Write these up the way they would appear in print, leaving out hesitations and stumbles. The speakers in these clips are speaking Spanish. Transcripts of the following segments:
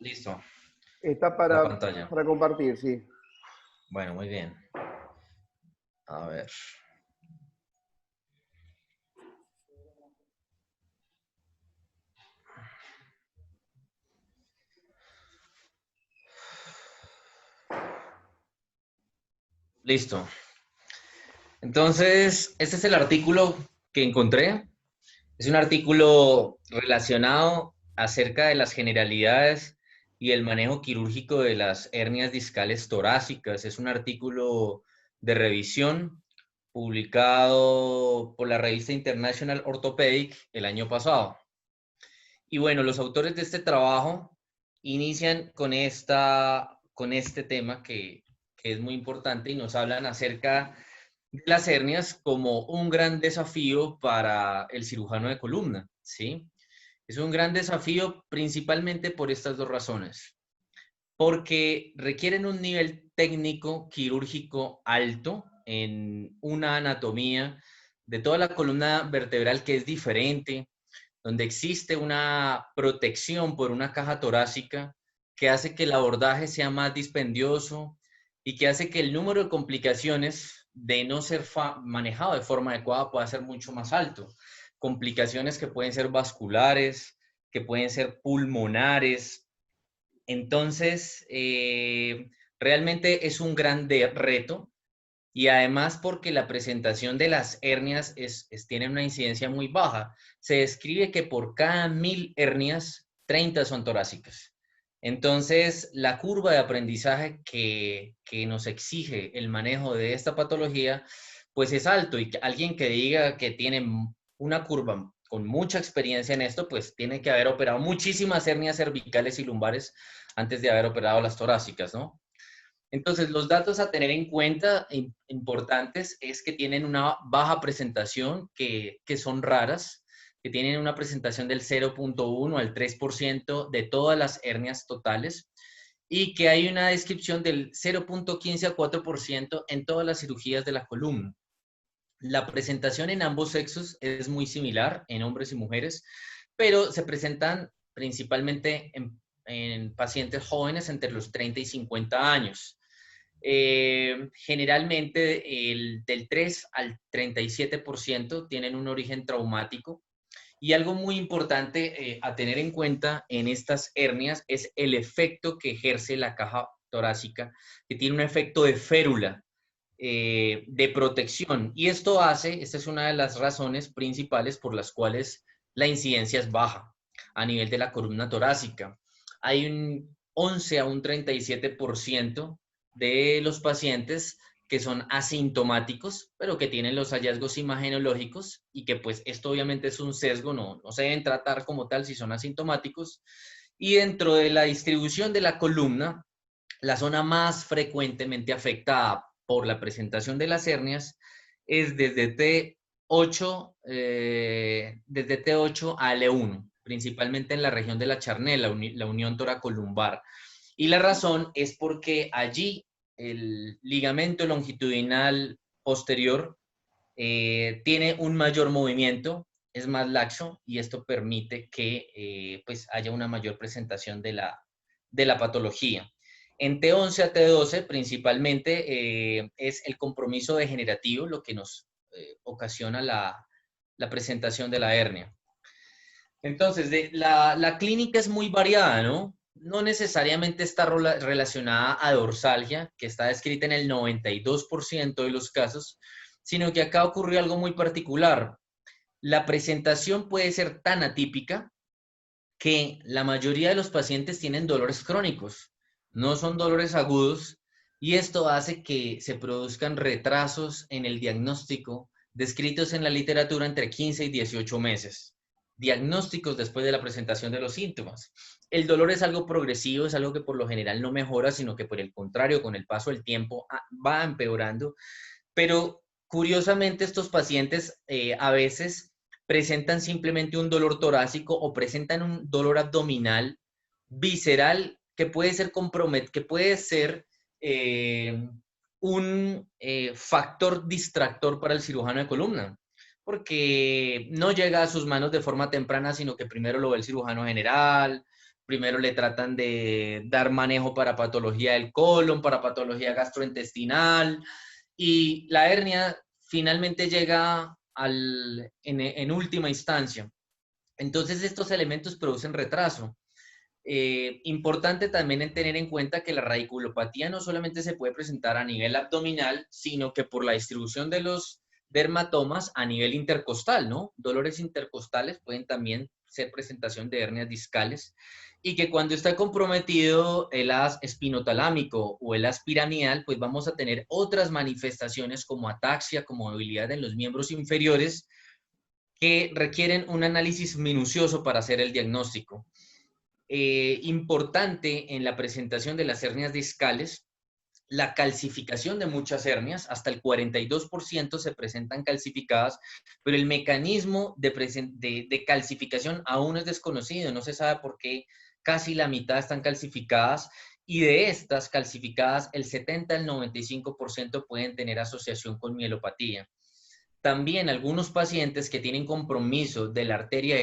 Listo, Está la pantalla. para compartir, sí. Bueno, muy bien. A ver. Listo. Entonces, este es el artículo que encontré. Es un artículo relacionado acerca de las generalidades y el manejo quirúrgico de las hernias discales torácicas. Es un artículo de revisión publicado por la revista International Orthopedic el año pasado. Y bueno, los autores de este trabajo inician con este tema que es muy importante y nos hablan acerca de las hernias como un gran desafío para el cirujano de columna, ¿sí? Es un gran desafío principalmente por estas dos razones. Porque requieren un nivel técnico quirúrgico alto en una anatomía de toda la columna vertebral que es diferente, donde existe una protección por una caja torácica que hace que el abordaje sea más dispendioso y que hace que el número de complicaciones de no ser manejado de forma adecuada pueda ser mucho más alto. Complicaciones que pueden ser vasculares, que pueden ser pulmonares. Entonces, realmente es un gran reto y además porque la presentación de las hernias tiene una incidencia muy baja. Se describe que por cada 1000 hernias, 30 son torácicas. Entonces, la curva de aprendizaje que nos exige el manejo de esta patología, pues es alto. Y que alguien que diga que tiene una curva con mucha experiencia en esto, pues tiene que haber operado muchísimas hernias cervicales y lumbares antes de haber operado las torácicas, ¿no? Entonces, los datos a tener en cuenta importantes es que tienen una baja presentación, que son raras, que tienen una presentación del 0.1 al 3% de todas las hernias totales y que hay una descripción del 0.15 a 4% en todas las cirugías de la columna. La presentación en ambos sexos es muy similar en hombres y mujeres, pero se presentan principalmente en pacientes jóvenes entre los 30 y 50 años. Generalmente del 3 al 37% tienen un origen traumático. Y algo muy importante a tener en cuenta en estas hernias es el efecto que ejerce la caja torácica, que tiene un efecto de férula, de protección. Y esta es una de las razones principales por las cuales la incidencia es baja a nivel de la columna torácica. Hay un 11 a un 37% de los pacientes que son asintomáticos, pero que tienen los hallazgos imagenológicos y que pues esto obviamente es un sesgo, no se deben tratar como tal si son asintomáticos. Y dentro de la distribución de la columna, la zona más frecuentemente afectada por la presentación de las hernias es desde T8 a L1, principalmente en la región de la charnel, la unión toracolumbar. Y la razón es porque allí el ligamento longitudinal posterior tiene un mayor movimiento, es más laxo y esto permite que pues haya una mayor presentación de la patología. En T11 a T12 principalmente es el compromiso degenerativo lo que nos ocasiona la presentación de la hernia. Entonces, la clínica es muy variada, ¿no? No necesariamente está relacionada a dorsalgia, que está descrita en el 92% de los casos, sino que acá ocurrió algo muy particular. La presentación puede ser tan atípica que la mayoría de los pacientes tienen dolores crónicos, no son dolores agudos, y esto hace que se produzcan retrasos en el diagnóstico descritos en la literatura entre 15 y 18 meses. Diagnósticos después de la presentación de los síntomas. El dolor es algo progresivo, es algo que por lo general no mejora, sino que por el contrario, con el paso del tiempo va empeorando. Pero curiosamente estos pacientes a veces presentan simplemente un dolor torácico o presentan un dolor abdominal visceral que puede ser que puede ser un factor distractor para el cirujano de columna, porque no llega a sus manos de forma temprana, sino que primero lo ve el cirujano general, primero le tratan de dar manejo para patología del colon, para patología gastrointestinal, y la hernia finalmente llega en última instancia. Entonces, estos elementos producen retraso. Importante también en tener en cuenta que la radiculopatía no solamente se puede presentar a nivel abdominal, sino que por la distribución de los dermatomas a nivel intercostal, ¿no? Dolores intercostales pueden también ser presentación de hernias discales y que cuando está comprometido el haz espinotalámico o el haz piramidal, pues vamos a tener otras manifestaciones como ataxia, como debilidad en los miembros inferiores que requieren un análisis minucioso para hacer el diagnóstico. Importante en la presentación de las hernias discales, la calcificación de muchas hernias, hasta el 42% se presentan calcificadas, pero el mecanismo de calcificación aún es desconocido, no se sabe por qué casi la mitad están calcificadas y de estas calcificadas el 70 al 95% pueden tener asociación con mielopatía. También algunos pacientes que tienen compromiso de la arteria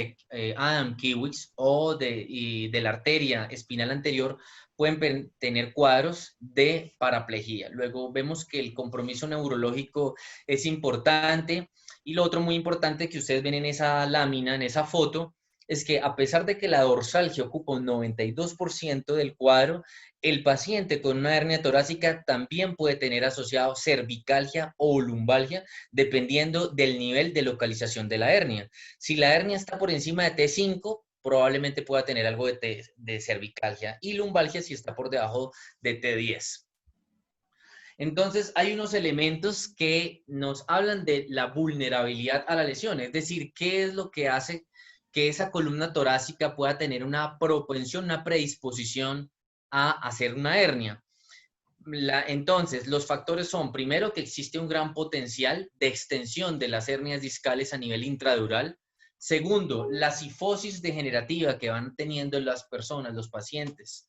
Adam-Kiewicz o de la arteria espinal anterior pueden tener cuadros de paraplegia. Luego vemos que el compromiso neurológico es importante y lo otro muy importante que ustedes ven en esa lámina, en esa foto, es que a pesar de que la dorsalgia ocupa un 92% del cuadro, el paciente con una hernia torácica también puede tener asociado cervicalgia o lumbalgia, dependiendo del nivel de localización de la hernia. Si la hernia está por encima de T5, probablemente pueda tener algo de cervicalgia y lumbalgia si está por debajo de T10. Entonces, hay unos elementos que nos hablan de la vulnerabilidad a la lesión, es decir, qué es lo que hace que esa columna torácica pueda tener una propensión, una predisposición a hacer una hernia. Entonces, los factores son, primero, que existe un gran potencial de extensión de las hernias discales a nivel intradural. Segundo, la cifosis degenerativa que van teniendo las personas, los pacientes,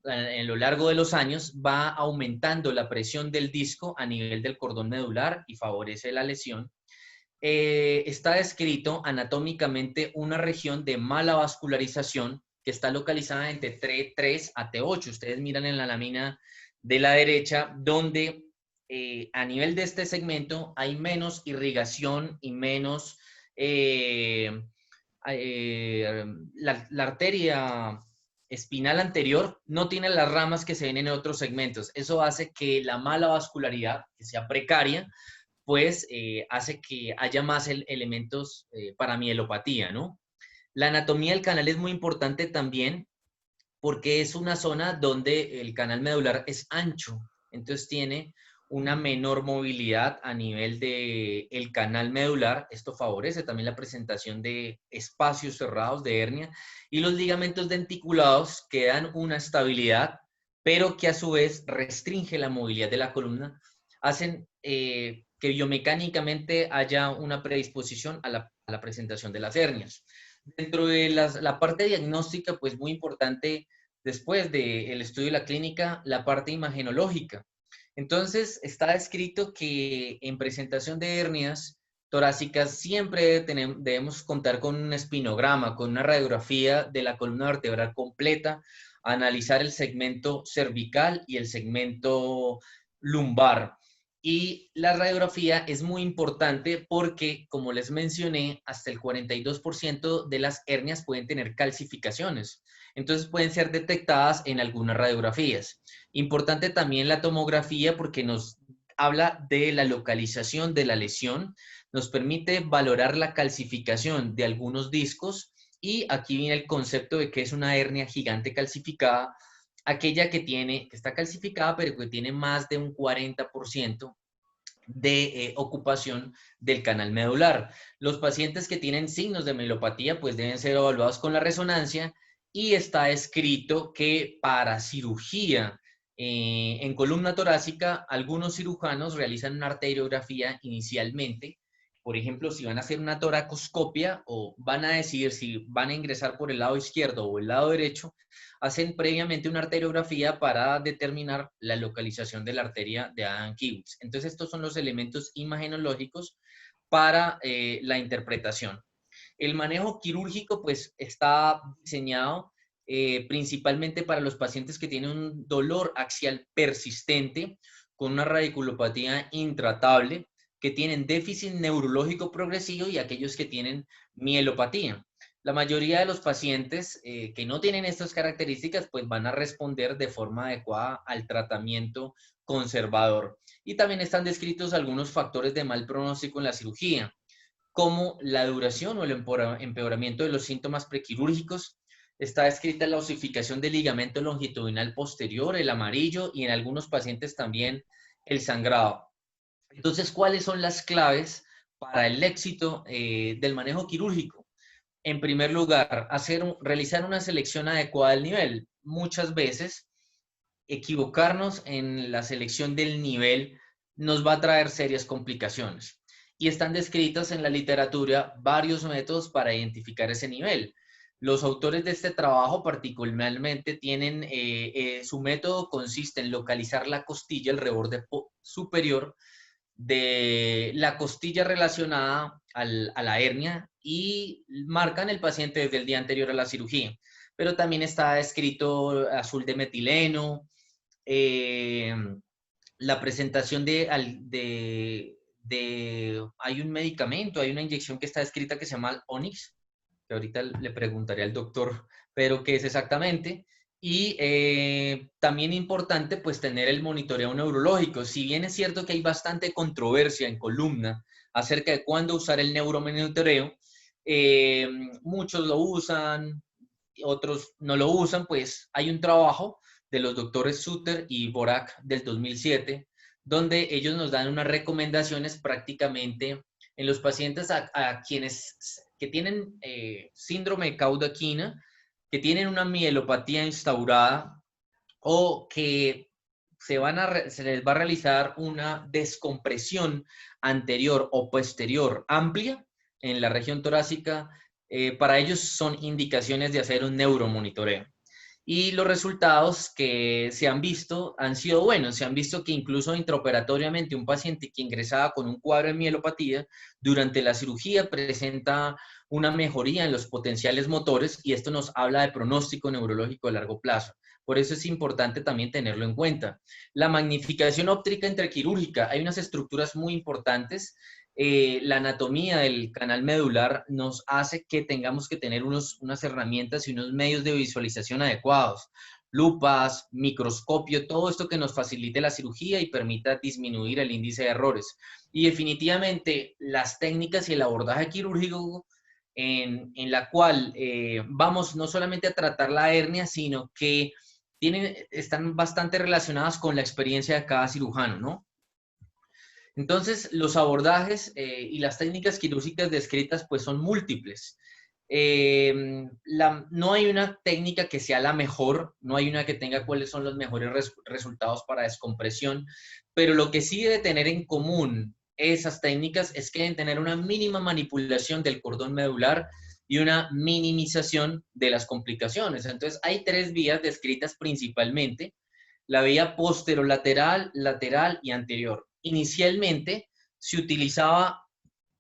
en lo largo de los años, va aumentando la presión del disco a nivel del cordón medular y favorece la lesión. Está descrito anatómicamente una región de mala vascularización que está localizada entre T3 a T8. Ustedes miran en la lámina de la derecha, donde a nivel de este segmento hay menos irrigación y menos la arteria espinal anterior no tiene las ramas que se ven en otros segmentos. Eso hace que la mala vascularidad, que sea precaria, pues hace que haya más elementos para mielopatía, ¿no? La anatomía del canal es muy importante también porque es una zona donde el canal medular es ancho, entonces tiene una menor movilidad a nivel del canal medular. Esto favorece también la presentación de espacios cerrados de hernia y los ligamentos denticulados que dan una estabilidad, pero que a su vez restringe la movilidad de la columna, hacen que biomecánicamente haya una predisposición a la presentación de las hernias. Dentro de la parte diagnóstica, pues muy importante después del estudio de la clínica, la parte imagenológica. Entonces, está escrito que en presentación de hernias torácicas siempre debemos contar con un espinograma, con una radiografía de la columna vertebral completa, analizar el segmento cervical y el segmento lumbar. Y la radiografía es muy importante porque, como les mencioné, hasta el 42% de las hernias pueden tener calcificaciones. Entonces pueden ser detectadas en algunas radiografías. Importante también la tomografía porque nos habla de la localización de la lesión, nos permite valorar la calcificación de algunos discos y aquí viene el concepto de que es una hernia gigante calcificada, aquella que está calcificada pero que tiene más de un 40% de ocupación del canal medular. Los pacientes que tienen signos de mielopatía pues deben ser evaluados con la resonancia y está escrito que para cirugía en columna torácica, algunos cirujanos realizan una arteriografía inicialmente. Por ejemplo, si van a hacer una toracoscopia o van a decidir si van a ingresar por el lado izquierdo o el lado derecho, hacen previamente una arteriografía para determinar la localización de la arteria de Adam-Kiewicz. Entonces, estos son los elementos imagenológicos para la interpretación. El manejo quirúrgico, pues, está diseñado principalmente para los pacientes que tienen un dolor axial persistente con una radiculopatía intratable, que tienen déficit neurológico progresivo y aquellos que tienen mielopatía. La mayoría de los pacientes que no tienen estas características pues van a responder de forma adecuada al tratamiento conservador. Y también están descritos algunos factores de mal pronóstico en la cirugía, como la duración o el empeoramiento de los síntomas prequirúrgicos. Está descrita la osificación del ligamento longitudinal posterior, el amarillo, y en algunos pacientes también el sangrado. Entonces, ¿cuáles son las claves para el éxito del manejo quirúrgico? En primer lugar, realizar una selección adecuada del nivel. Muchas veces, equivocarnos en la selección del nivel nos va a traer serias complicaciones. Y están descritos en la literatura varios métodos para identificar ese nivel. Los autores de este trabajo particularmente tienen, su método consiste en localizar la costilla, el reborde superior de la costilla relacionada a la hernia y marcan el paciente desde el día anterior a la cirugía. Pero también está escrito azul de metileno, eh, la presentación hay un medicamento, hay una inyección que está escrita que se llama Onyx, que ahorita le preguntaré al doctor, pero qué es exactamente. Y también importante, pues, tener el monitoreo neurológico. Si bien es cierto que hay bastante controversia en columna acerca de cuándo usar el neuromonitoreo, muchos lo usan, otros no lo usan, pues hay un trabajo de los doctores Suter y Borak del 2007, donde ellos nos dan unas recomendaciones prácticamente en los pacientes a quienes que tienen síndrome de cauda-equina, que tienen una mielopatía instaurada o que se les va a realizar una descompresión anterior o posterior amplia en la región torácica. Para ellos son indicaciones de hacer un neuromonitoreo. Y los resultados que se han visto han sido buenos. Se han visto que incluso intraoperatoriamente un paciente que ingresaba con un cuadro de mielopatía durante la cirugía presenta una mejoría en los potenciales motores, y esto nos habla de pronóstico neurológico a largo plazo. Por eso es importante también tenerlo en cuenta. La magnificación óptica intraquirúrgica. Hay unas estructuras muy importantes. La anatomía del canal medular nos hace que tengamos que tener unas herramientas y unos medios de visualización adecuados. Lupas, microscopio, todo esto que nos facilite la cirugía y permita disminuir el índice de errores. Y definitivamente las técnicas y el abordaje quirúrgico en la cual vamos no solamente a tratar la hernia, sino que están bastante relacionadas con la experiencia de cada cirujano, ¿no? Entonces, los abordajes y las técnicas quirúrgicas descritas pues son múltiples. No hay una técnica que sea la mejor, no hay una que tenga cuáles son los mejores resultados para descompresión, pero lo que sí debe tener en común esas técnicas es que deben tener una mínima manipulación del cordón medular y una minimización de las complicaciones. Entonces, hay tres vías descritas principalmente: la vía posterolateral, lateral y anterior. Inicialmente se utilizaba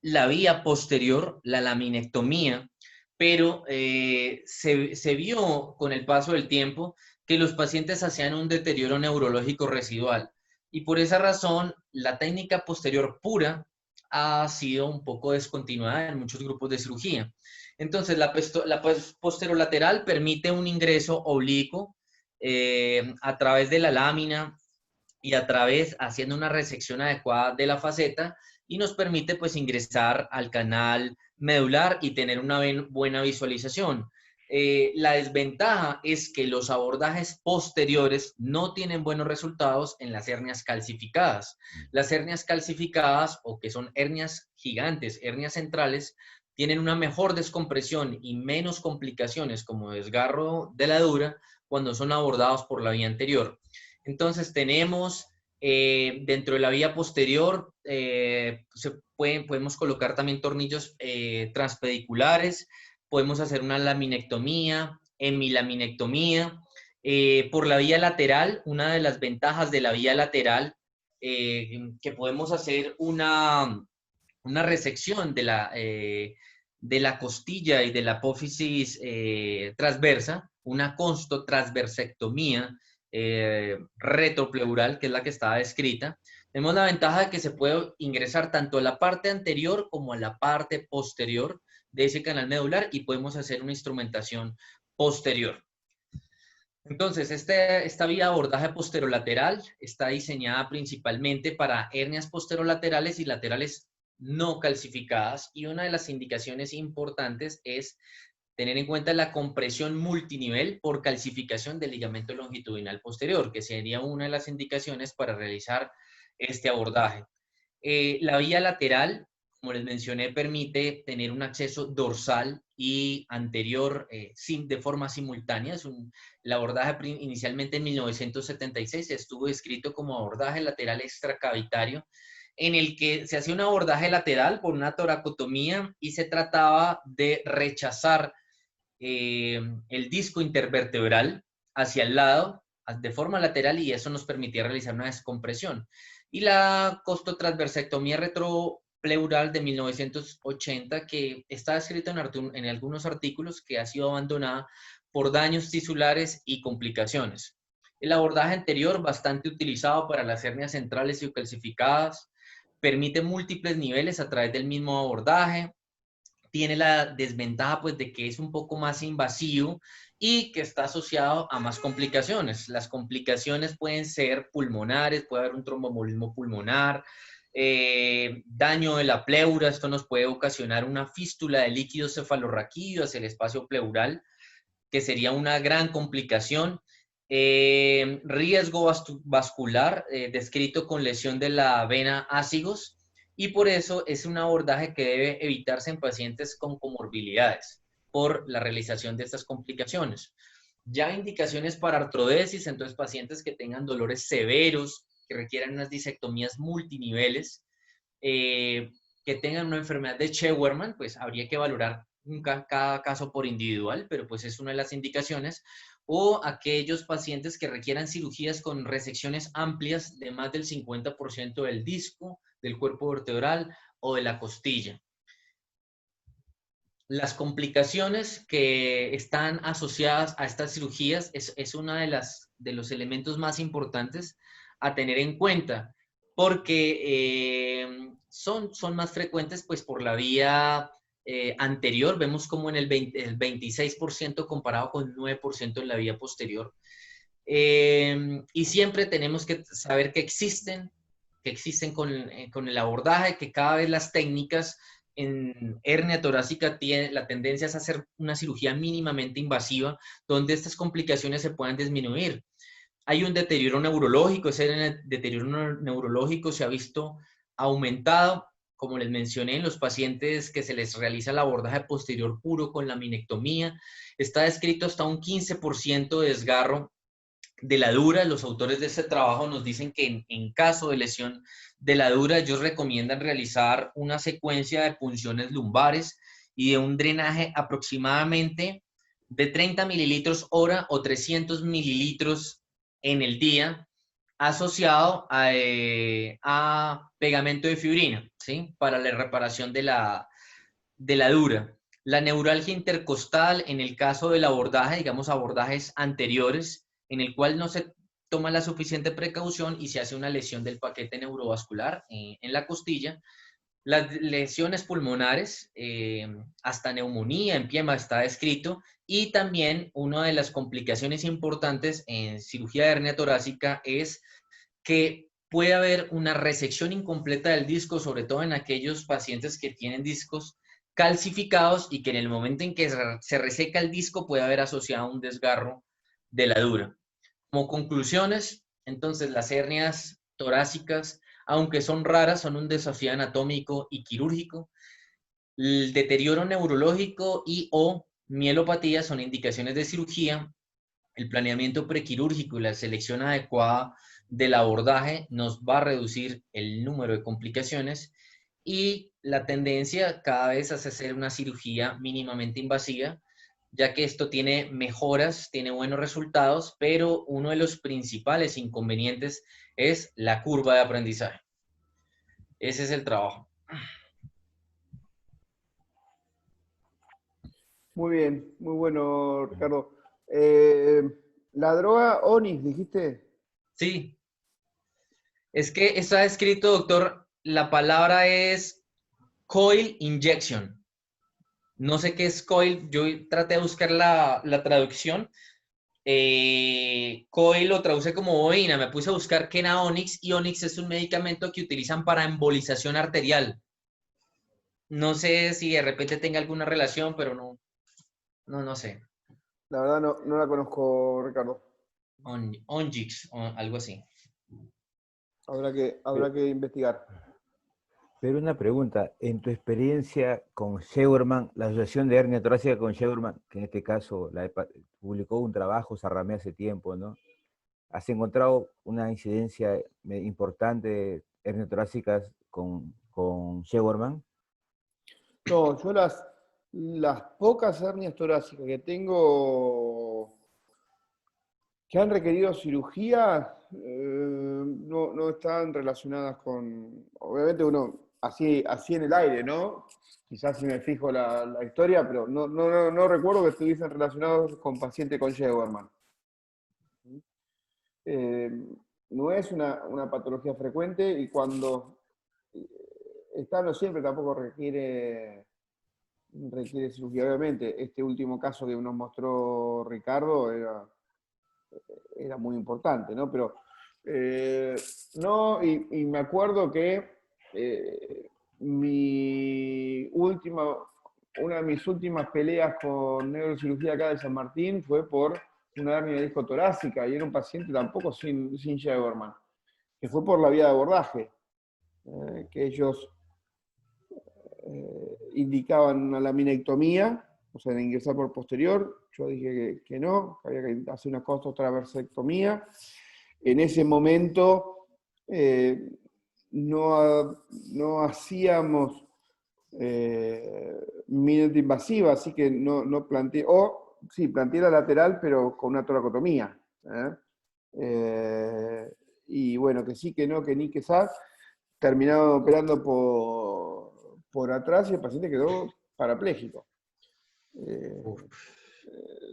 la vía posterior, la laminectomía, pero se vio con el paso del tiempo que los pacientes hacían un deterioro neurológico residual, y por esa razón la técnica posterior pura ha sido un poco descontinuada en muchos grupos de cirugía. Entonces, la posterolateral permite un ingreso oblicuo a través de la lámina y haciendo una resección adecuada de la faceta, y nos permite pues ingresar al canal medular y tener una buena visualización. La desventaja es que los abordajes posteriores no tienen buenos resultados en las hernias calcificadas. Las hernias calcificadas, o que son hernias gigantes, hernias centrales, tienen una mejor descompresión y menos complicaciones como desgarro de la dura cuando son abordados por la vía anterior. Entonces tenemos dentro de la vía posterior, podemos colocar también tornillos transpediculares, podemos hacer una laminectomía, hemilaminectomía. Por la vía lateral, una de las ventajas de la vía lateral, que podemos hacer una resección de la costilla y de la apófisis transversa, una costotransversectomía retropleural, que es la que estaba descrita, tenemos la ventaja de que se puede ingresar tanto a la parte anterior como a la parte posterior de ese canal medular y podemos hacer una instrumentación posterior. Entonces, esta vía de abordaje posterolateral está diseñada principalmente para hernias posterolaterales y laterales no calcificadas, y una de las indicaciones importantes es tener en cuenta la compresión multinivel por calcificación del ligamento longitudinal posterior, que sería una de las indicaciones para realizar este abordaje. La vía lateral, como les mencioné, permite tener un acceso dorsal y anterior de forma simultánea. El abordaje inicialmente en 1976 estuvo descrito como abordaje lateral extracavitario, en el que se hacía un abordaje lateral por una toracotomía y se trataba de rechazar el disco intervertebral hacia el lado de forma lateral, y eso nos permitía realizar una descompresión. Y la costotransversectomía retropleural de 1980, que está escrito en algunos artículos, que ha sido abandonada por daños tisulares y complicaciones. El abordaje anterior, bastante utilizado para las hernias centrales y calcificadas, permite múltiples niveles a través del mismo abordaje. Tiene la desventaja pues de que es un poco más invasivo y que está asociado a más complicaciones. Las complicaciones pueden ser pulmonares, puede haber un tromboembolismo pulmonar, daño de la pleura. Esto nos puede ocasionar una fístula de líquido cefalorraquídeo hacia el espacio pleural, que sería una gran complicación. Riesgo vascular descrito con lesión de la vena ácigos, y por eso es un abordaje que debe evitarse en pacientes con comorbilidades por la realización de estas complicaciones. Ya indicaciones para artrodesis, entonces pacientes que tengan dolores severos, que requieran unas disectomías multiniveles, que tengan una enfermedad de Scheuermann, pues habría que valorar cada caso por individual, pero pues es una de las indicaciones, o aquellos pacientes que requieran cirugías con resecciones amplias de más del 50% del disco, del cuerpo vertebral o de la costilla. Las complicaciones que están asociadas a estas cirugías es una de los elementos más importantes a tener en cuenta, porque son más frecuentes pues por la vía anterior. Vemos como en el 26% comparado con el 9% en la vía posterior. Y siempre tenemos que saber que existen con el abordaje, que cada vez las técnicas en hernia torácica tiene la tendencia es hacer una cirugía mínimamente invasiva, donde estas complicaciones se puedan disminuir. Hay un deterioro neurológico, ese deterioro neurológico se ha visto aumentado, como les mencioné, en los pacientes que se les realiza el abordaje posterior puro con laminectomía. Está descrito hasta un 15% de desgarro de la dura. Los autores de este trabajo nos dicen que en caso de lesión de la dura, ellos recomiendan realizar una secuencia de punciones lumbares y de un drenaje aproximadamente de 30 mililitros hora o 300 mililitros en el día, asociado a pegamento de fibrina, ¿sí? Para la reparación de la dura. La neuralgia intercostal, en el caso del abordaje, digamos abordajes anteriores, en el cual no se toma la suficiente precaución y se hace una lesión del paquete neurovascular en la costilla. Las lesiones pulmonares, hasta neumonía, empiema está descrito, y también una de las complicaciones importantes en cirugía de hernia torácica es que puede haber una resección incompleta del disco, sobre todo en aquellos pacientes que tienen discos calcificados y que en el momento en que se reseca el disco puede haber asociado un desgarro de la dura. Como conclusiones, entonces las hernias torácicas, aunque son raras, son un desafío anatómico y quirúrgico. El deterioro neurológico y o mielopatía son indicaciones de cirugía. El planeamiento prequirúrgico y la selección adecuada del abordaje nos va a reducir el número de complicaciones, y la tendencia cada vez es hacer una cirugía mínimamente invasiva, ya que esto tiene mejoras, tiene buenos resultados, pero uno de los principales inconvenientes es la curva de aprendizaje. Ese es el trabajo. Muy bien, muy bueno, Ricardo. Eh, la droga Onix, dijiste. Sí, es que está escrito, doctor, la palabra es coil injection. No sé qué es coil, yo traté de buscar la traducción. Coil lo traduce como bobina, me puse a buscar qué era Onix y Onix es un medicamento que utilizan para embolización arterial. No sé si de repente tenga alguna relación, pero no sé. La verdad no la conozco, Ricardo. Onjix o algo así. Habrá que investigar. Pero una pregunta, en tu experiencia con Scheuermann, la Asociación de Hernia Torácica con Scheuermann, que en este caso publicó un trabajo, Sarramé hace tiempo, ¿no? ¿Has encontrado una incidencia importante de hernias torácicas con Scheuermann? No, yo las pocas hernias torácicas que tengo que han requerido cirugía no están relacionadas con, obviamente uno, así en el aire, ¿no? Quizás si me fijo la historia, pero no recuerdo que estuviesen relacionados con paciente con Scheuermann. Eh, no es una patología frecuente y cuando está no siempre tampoco requiere cirugía. Obviamente, este último caso que nos mostró Ricardo era muy importante, ¿no? Pero no, y me acuerdo que una de mis últimas peleas con neurocirugía acá de San Martín fue por una hernia de disco torácica y era un paciente tampoco sin Scheuermann, que fue por la vía de abordaje, que ellos indicaban una laminectomía, o sea, de ingresar por posterior. Yo dije que no, que había que hacer una costotraversectomía. En ese momento no hacíamos mineta invasiva, así que no planteé, o sí, planteé la lateral, pero con una toracotomía. Y bueno, que sí, que no, que ni que sa, terminaron operando por atrás y el paciente quedó parapléjico.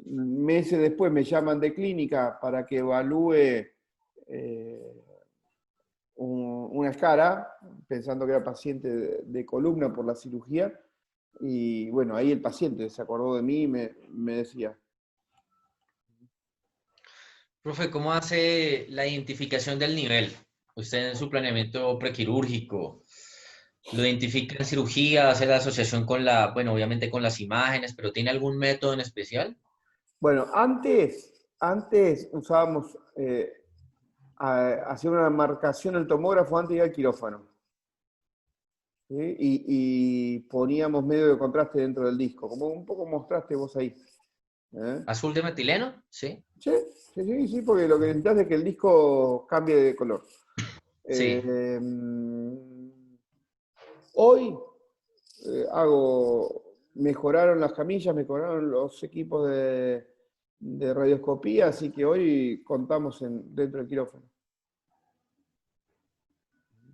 Meses después me llaman de clínica para que evalúe una escara, pensando que era paciente de columna por la cirugía. Y bueno, ahí el paciente se acordó de mí y me decía. Profe, ¿cómo hace la identificación del nivel? Usted en su planeamiento prequirúrgico, ¿lo identifica en cirugía, hace la asociación con bueno, obviamente con las imágenes, pero tiene algún método en especial? Bueno, antes usábamos, hacía una marcación el tomógrafo antes de ir al quirófano. ¿Sí? Y poníamos medio de contraste dentro del disco, como un poco mostraste vos ahí. ¿Eh? ¿Azul de metileno? Sí. Sí, sí, porque lo que necesitas es que el disco cambie de color. Sí. Hoy mejoraron las camillas, mejoraron los equipos de radioscopía, así que hoy contamos dentro del quirófano.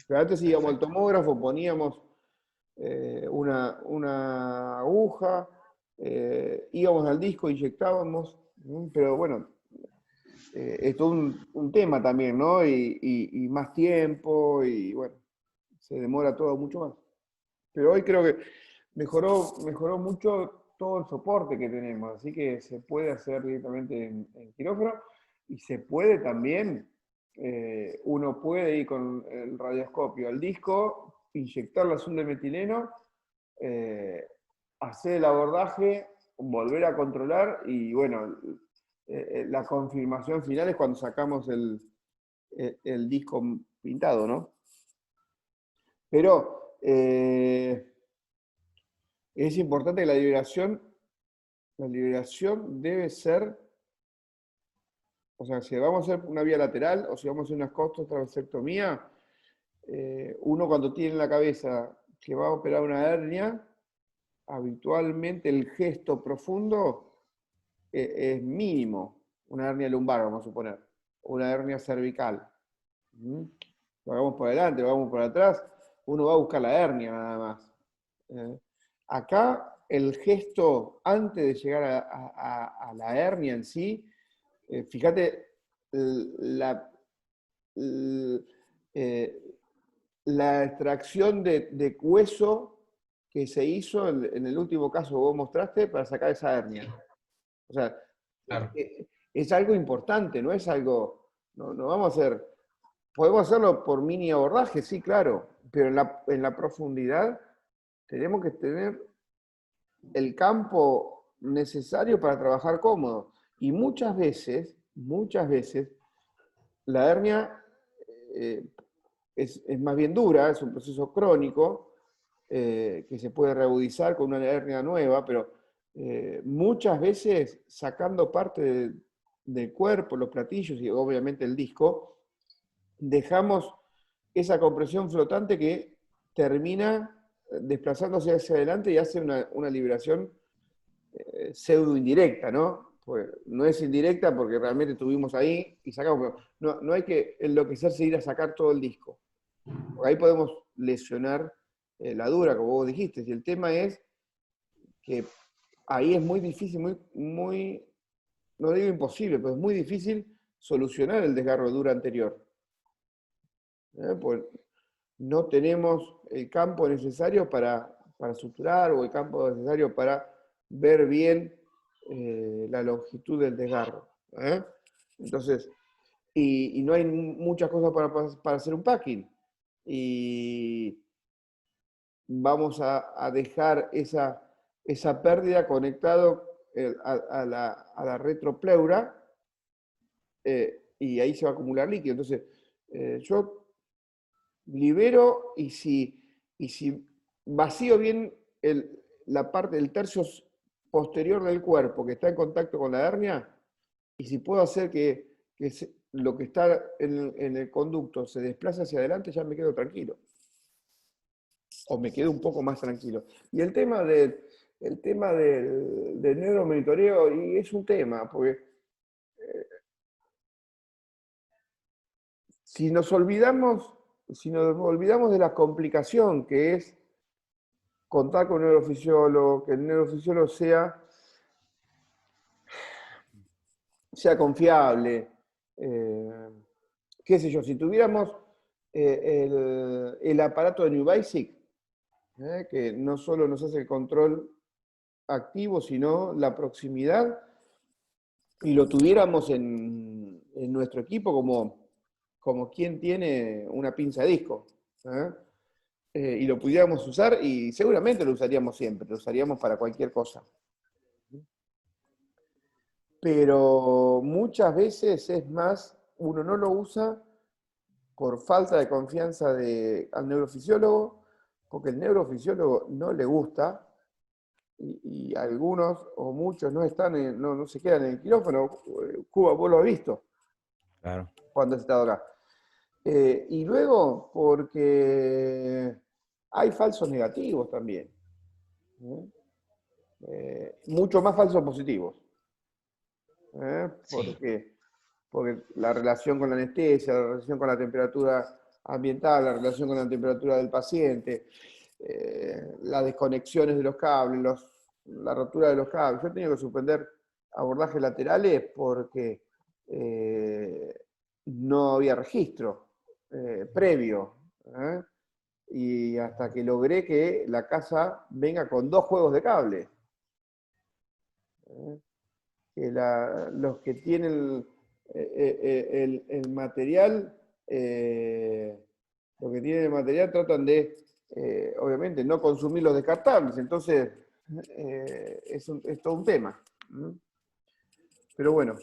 Pero antes íbamos al Perfecto. tomógrafo, poníamos una aguja, íbamos al disco, inyectábamos, pero bueno, es todo un tema también, ¿no? Y más tiempo, y bueno, se demora todo mucho más. Pero hoy creo que mejoró mucho todo el soporte que tenemos, así que se puede hacer directamente en quirófano y se puede también, uno puede ir con el radioscopio al disco, inyectar la azul de metileno, hacer el abordaje, volver a controlar y bueno, la confirmación final es cuando sacamos el disco pintado, ¿no? Pero es importante que la liberación debe ser, o sea, si vamos a hacer una vía lateral o si vamos a hacer una costotrabecectomía, uno cuando tiene en la cabeza que va a operar una hernia, habitualmente el gesto profundo es mínimo. Una hernia lumbar, vamos a suponer, o una hernia cervical. Lo hagamos por adelante, lo hagamos por atrás, uno va a buscar la hernia nada más. Acá el gesto antes de llegar a la hernia en sí, fíjate la, la extracción de hueso que se hizo en el último caso que vos mostraste para sacar esa hernia. O sea, Claro. es algo importante, no es algo, no vamos a hacer, podemos hacerlo por mini abordaje, sí, claro, pero en la profundidad tenemos que tener el campo necesario para trabajar cómodo. Y muchas veces, la hernia es más bien dura, es un proceso crónico que se puede reagudizar con una hernia nueva, pero muchas veces sacando parte del cuerpo, los platillos y obviamente el disco, dejamos esa compresión flotante que termina desplazándose hacia adelante y hace una liberación pseudo indirecta, ¿no? Pues no es indirecta porque realmente estuvimos ahí y sacamos, pero no hay que enloquecerse e ir a sacar todo el disco. Porque ahí podemos lesionar la dura, como vos dijiste. Y el tema es que ahí es muy difícil, no digo imposible, pero es muy difícil solucionar el desgarro de dura anterior. Pues no tenemos el campo necesario para suturar o el campo necesario para ver bien la longitud del desgarro. Entonces, y no hay muchas cosas para hacer un packing. Y vamos a dejar esa pérdida conectado a la retropleura y ahí se va a acumular líquido. Entonces, yo libero y si vacío bien la parte del tercio posterior del cuerpo que está en contacto con la hernia, y si puedo hacer que lo que está en el conducto se desplace hacia adelante, ya me quedo tranquilo. O me quedo un poco más tranquilo. Y el tema del neuromonitoreo, y es un tema, porque si nos olvidamos de la complicación que es contar con un neurofisiólogo, que el neurofisiólogo sea confiable, qué sé yo, si tuviéramos el aparato de New Basic, que no solo nos hace el control activo, sino la proximidad, y lo tuviéramos en nuestro equipo como quien tiene una pinza de disco, y lo pudiéramos usar, y seguramente lo usaríamos siempre, lo usaríamos para cualquier cosa. Pero muchas veces es más, uno no lo usa por falta de confianza al neurofisiólogo, porque el neurofisiólogo no le gusta, y algunos o muchos no se quedan en el quirófano. Cuba, vos lo has visto. Claro. Cuando has estado acá. Y luego, porque hay falsos negativos también. Mucho más falsos positivos. Sí. Porque la relación con la anestesia, la relación con la temperatura ambiental, la relación con la temperatura del paciente, las desconexiones de los cables, la rotura de los cables. Yo he tenido que suspender abordajes laterales porque no había registro previo. Y hasta que logré que la casa venga con 2 juegos de cable. Que los que tienen el material, los que tienen el material tratan de, obviamente, no consumir los descartables. Entonces, es todo un tema. Pero bueno,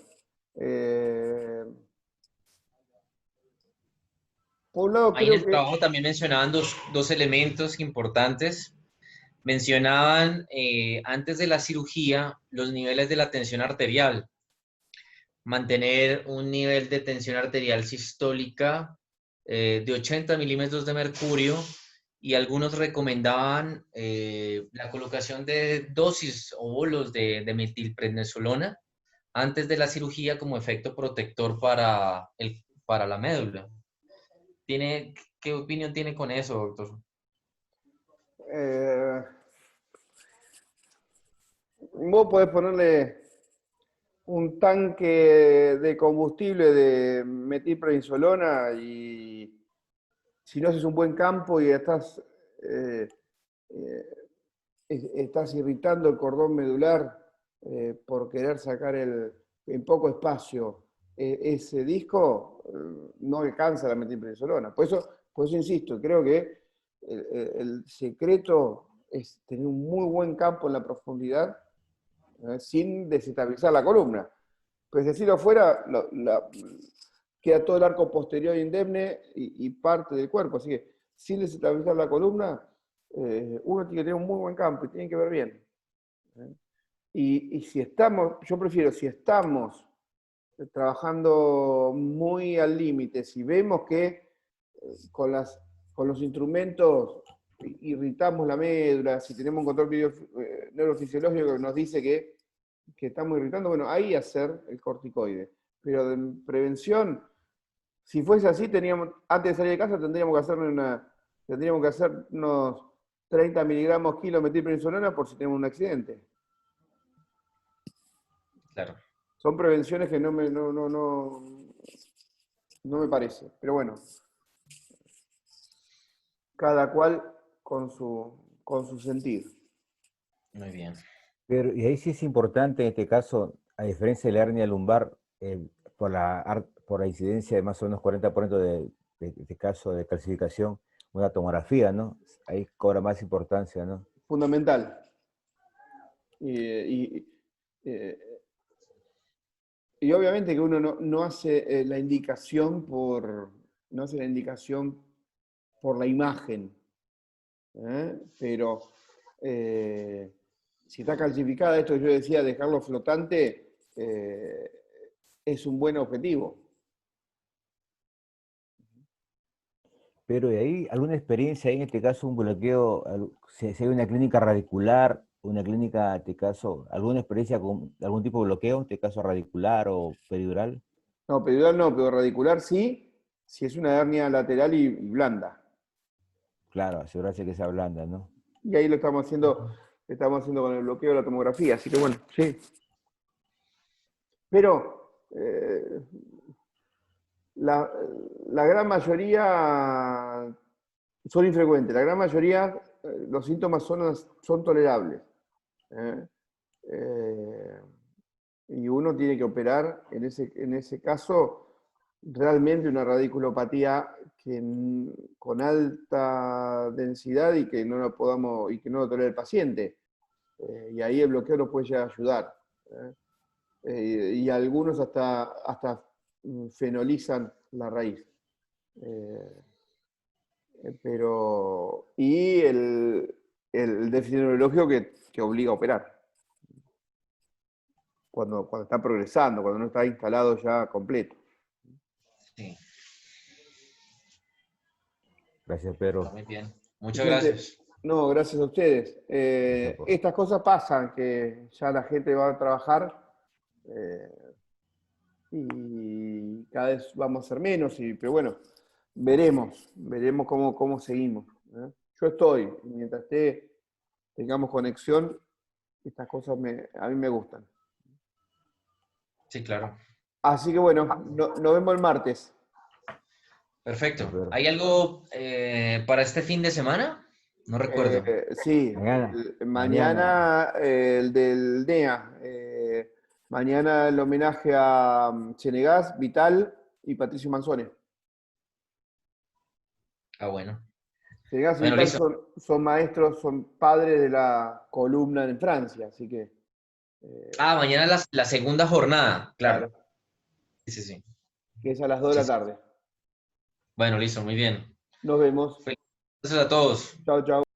por un lado Ahí en creo el que... trabajo también mencionaban dos elementos importantes. Mencionaban antes de la cirugía los niveles de la tensión arterial. Mantener un nivel de tensión arterial sistólica de 80 milímetros de mercurio, y algunos recomendaban la colocación de dosis o bolos de metilprednisolona antes de la cirugía como efecto protector para la médula. ¿Qué opinión tiene con eso, doctor? Eh, vos podés ponerle un tanque de combustible de metilprednisolona y si no haces un buen campo y eh, estás irritando el cordón medular por querer sacar en poco espacio ese disco, no alcanza la metilprednisolona. Por eso insisto, creo que el secreto es tener un muy buen campo en la profundidad sin desestabilizar la columna. Pues si así lo fuera, queda todo el arco posterior indemne y parte del cuerpo. Así que sin desestabilizar la columna, uno tiene que tener un muy buen campo y tiene que ver bien. Y si estamos, yo prefiero, si estamos trabajando muy al límite, si vemos que con los instrumentos irritamos la médula, si tenemos un control neurofisiológico que nos dice que estamos irritando, bueno, ahí hacer el corticoide. Pero de prevención, si fuese así, antes de salir de casa tendríamos que hacer unos 30 miligramos kilo de metilprednisolona por si tenemos un accidente. Claro. Son prevenciones que no me parece. Pero bueno, cada cual con su sentido. Muy bien. Pero, y ahí sí es importante en este caso, a diferencia de la hernia lumbar, por la incidencia de más o menos 40% de este caso de calcificación, una tomografía, ¿no? Ahí cobra más importancia, ¿no? Fundamental. Y obviamente que uno no hace la indicación no hace la indicación por la imagen, pero si está calcificada, esto que yo decía, dejarlo flotante, es un buen objetivo. Pero de ahí, ¿alguna experiencia ahí en este caso, un bloqueo, si hay una clínica radicular, una clínica, en este caso, alguna experiencia con algún tipo de bloqueo, en este caso radicular o peridural? No, peridural no, pero radicular sí, si es una hernia lateral y blanda. Claro, asegurarse que sea blanda, ¿no? Y ahí lo estamos haciendo con el bloqueo de la tomografía, así que bueno, sí. Pero la gran mayoría son infrecuentes, la gran mayoría los síntomas son tolerables. Y uno tiene que operar, en ese caso, realmente una radiculopatía con alta densidad y que no lo tolere el paciente. Y ahí el bloqueo lo puede llegar a ayudar. Y algunos hasta fenolizan la raíz. Y el déficit neurológico que obliga a operar. Cuando está progresando, cuando no está instalado ya completo. Sí. Gracias, Pedro. Está muy bien. Muchas Gente, gracias. no, gracias a ustedes. Estas cosas pasan, que ya la gente va a trabajar y cada vez vamos a ser menos, pero bueno, veremos cómo seguimos. Yo estoy, mientras tengamos conexión, estas cosas a mí me gustan. Sí, claro. Así que bueno, nos vemos el martes. Perfecto. ¿Hay algo para este fin de semana? No recuerdo. Sí, mañana el del NEA. Mañana el homenaje a Chenegas, Vital y Patricio Manzone. Ah, bueno. Chenegas y Bueno, Vital listo. son maestros, son padres de la columna en Francia, así que. Mañana la segunda jornada, claro. Claro, Sí, sí, sí. que es a las 2 de Sí, la sí. tarde. Bueno, listo, muy bien. Nos vemos. Gracias a todos. Chao, chao.